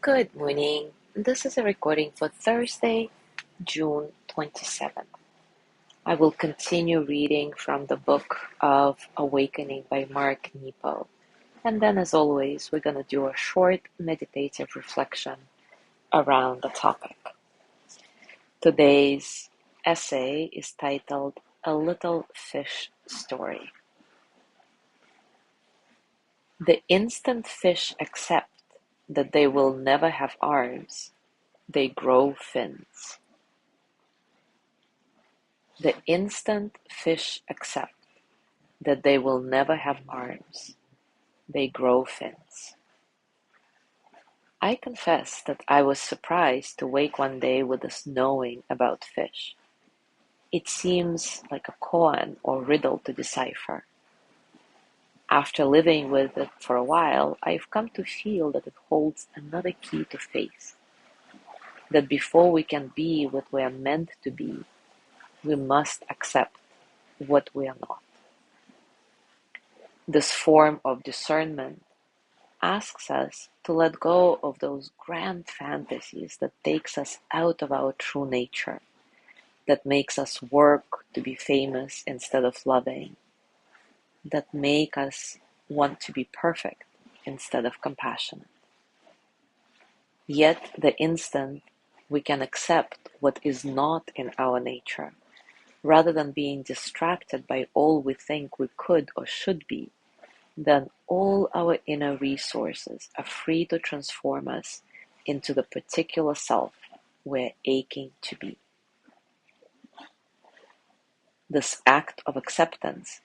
Good morning. This is a recording for Thursday, June 27th. I will continue reading from the book of Awakening by Mark Nepo. And then, as always, we're going to do a short meditative reflection around the topic. Today's essay is titled A Little Fish Story. The instant fish accept that they will never have arms, they grow fins. The instant fish accept that they will never have arms, they grow fins. I confess that I was surprised to wake one day with this knowing about fish. It seems like a koan or riddle to decipher. After living with it for a while, I've come to feel that it holds another key to faith. That before we can be what we are meant to be, we must accept what we are not. This form of discernment asks us to let go of those grand fantasies that takes us out of our true nature, that makes us work to be famous instead of loving, that make us want to be perfect instead of compassionate. Yet the instant we can accept what is not in our nature, rather than being distracted by all we think we could or should be, then all our inner resources are free to transform us into the particular self we're aching to be. This act of acceptance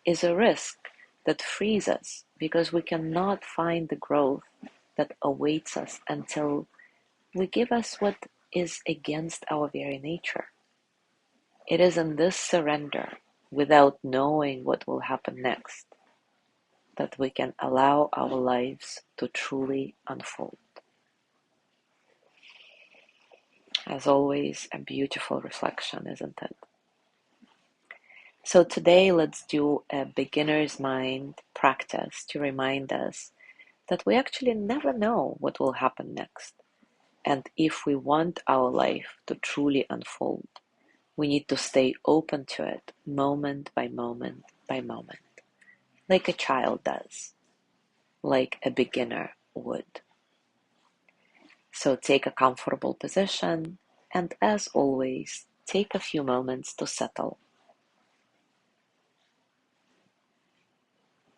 is a risk that frees us because we cannot find the growth that awaits us until we give us what is against our very nature. It is in this surrender, without knowing what will happen next, that we can allow our lives to truly unfold. As always, a beautiful reflection, isn't it? So today, let's do a beginner's mind practice to remind us that we actually never know what will happen next. And if we want our life to truly unfold, we need to stay open to it moment by moment by moment, like a child does, like a beginner would. So take a comfortable position, and as always, take a few moments to settle.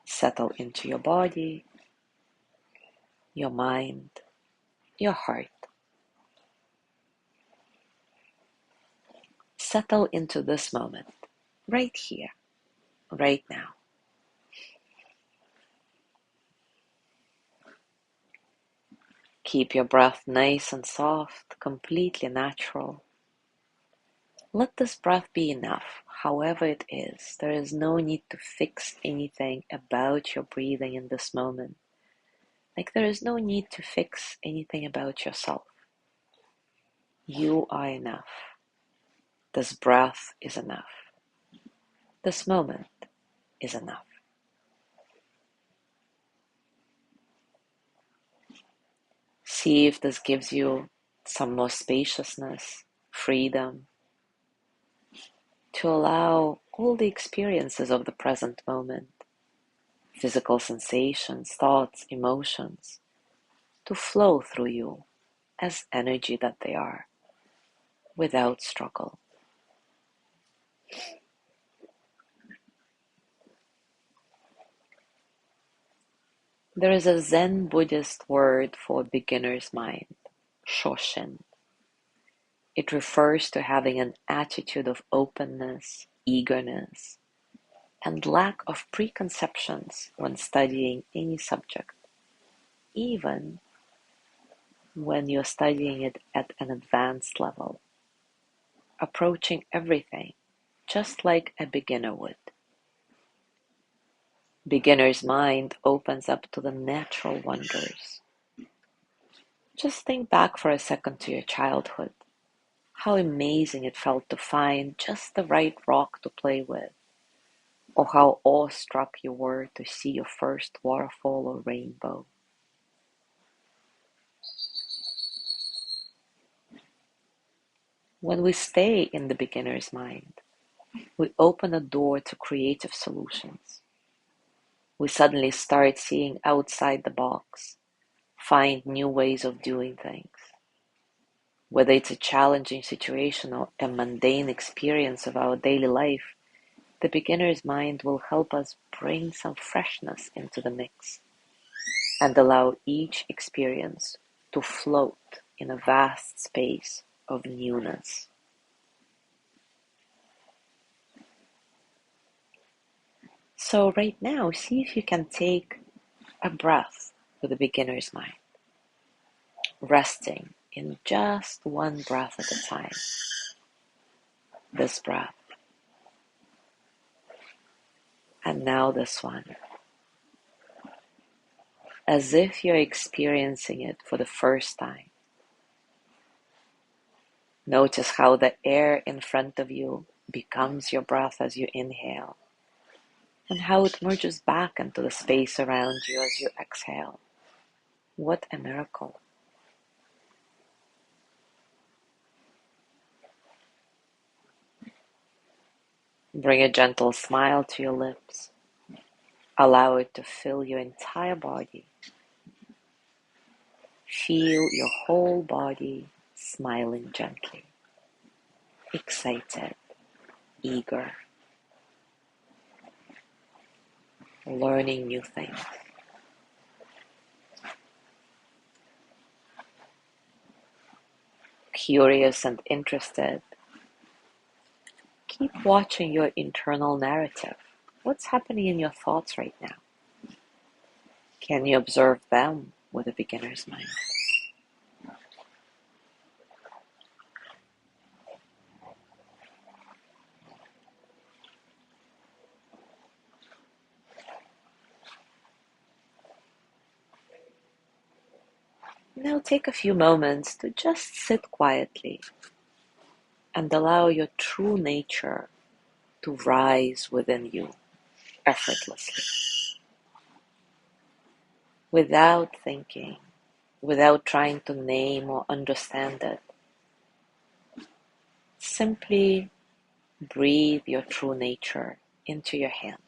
Settle into your body, your mind, your heart. Settle into this moment, right here, right now. Keep your breath nice and soft, completely natural. Let this breath be enough, however it is. There is no need to fix anything about your breathing in this moment. Like there is no need to fix anything about yourself. You are enough. This breath is enough. This moment is enough. See if this gives you some more spaciousness, freedom, to allow all the experiences of the present moment, physical sensations, thoughts, emotions, to flow through you as energy that they are, without struggle. There is a Zen Buddhist word for beginner's mind, Shoshin. It refers to having an attitude of openness, eagerness, and lack of preconceptions when studying any subject, even when you're studying it at an advanced level, approaching everything just like a beginner would. Beginner's mind opens up to the natural wonders. Just think back for a second to your childhood. How amazing it felt to find just the right rock to play with, or how awestruck you were to see your first waterfall or rainbow. When we stay in the beginner's mind, we open a door to creative solutions. We suddenly start seeing outside the box, find new ways of doing things. Whether it's a challenging situation or a mundane experience of our daily life, the beginner's mind will help us bring some freshness into the mix and allow each experience to float in a vast space of newness. So right now, see if you can take a breath with a beginner's mind, resting in just one breath at a time. This breath. And now this one. As if you're experiencing it for the first time. Notice how the air in front of you becomes your breath as you inhale, and how it merges back into the space around you as you exhale. What a miracle. Bring a gentle smile to your lips. Allow it to fill your entire body. Feel your whole body smiling gently, excited, eager, learning new things. Curious and interested, keep watching your internal narrative. What's happening in your thoughts right now? Can you observe them with a beginner's mind? Now take a few moments to just sit quietly and allow your true nature to rise within you effortlessly, without thinking, without trying to name or understand it. Simply breathe your true nature into your hands.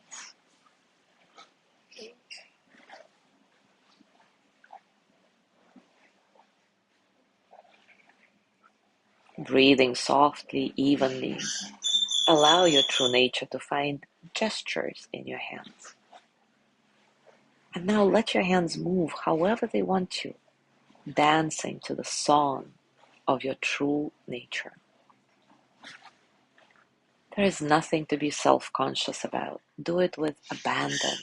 Breathing softly, evenly, allow your true nature to find gestures in your hands. And now let your hands move however they want to, dancing to the song of your true nature. There is nothing to be self-conscious about. Do it with abandon,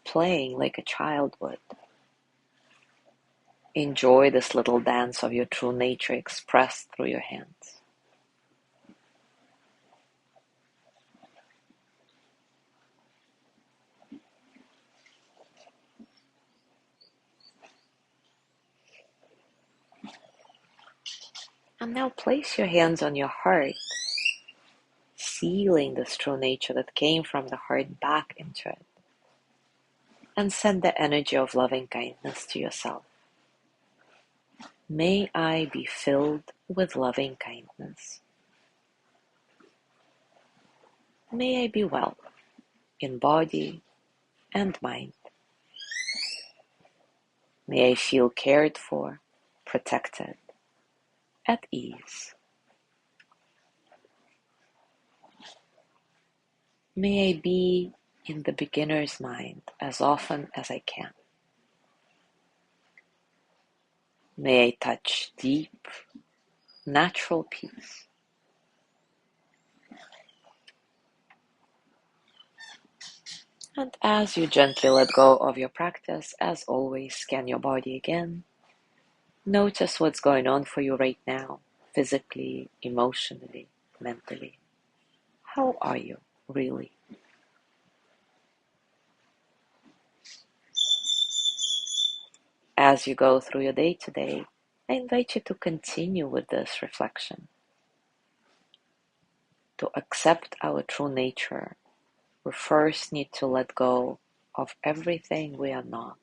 playing like a child would. Enjoy this little dance of your true nature expressed through your hands. And now place your hands on your heart, sealing this true nature that came from the heart back into it. And send the energy of loving kindness to yourself. May I be filled with loving kindness. May I be well in body and mind. May I feel cared for, protected, at ease. May I be in the beginner's mind as often as I can. May I touch deep, natural peace. And as you gently let go of your practice, as always, scan your body again. Notice what's going on for you right now, physically, emotionally, mentally. How are you, really? As you go through your day today, I invite you to continue with this reflection. To accept our true nature, we first need to let go of everything we are not.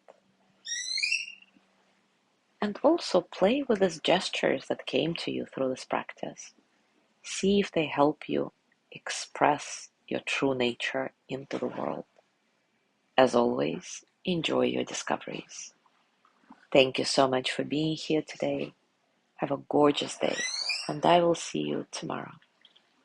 And also play with these gestures that came to you through this practice. See if they help you express your true nature into the world. As always, enjoy your discoveries. Thank you so much for being here today. Have a gorgeous day, and I will see you tomorrow.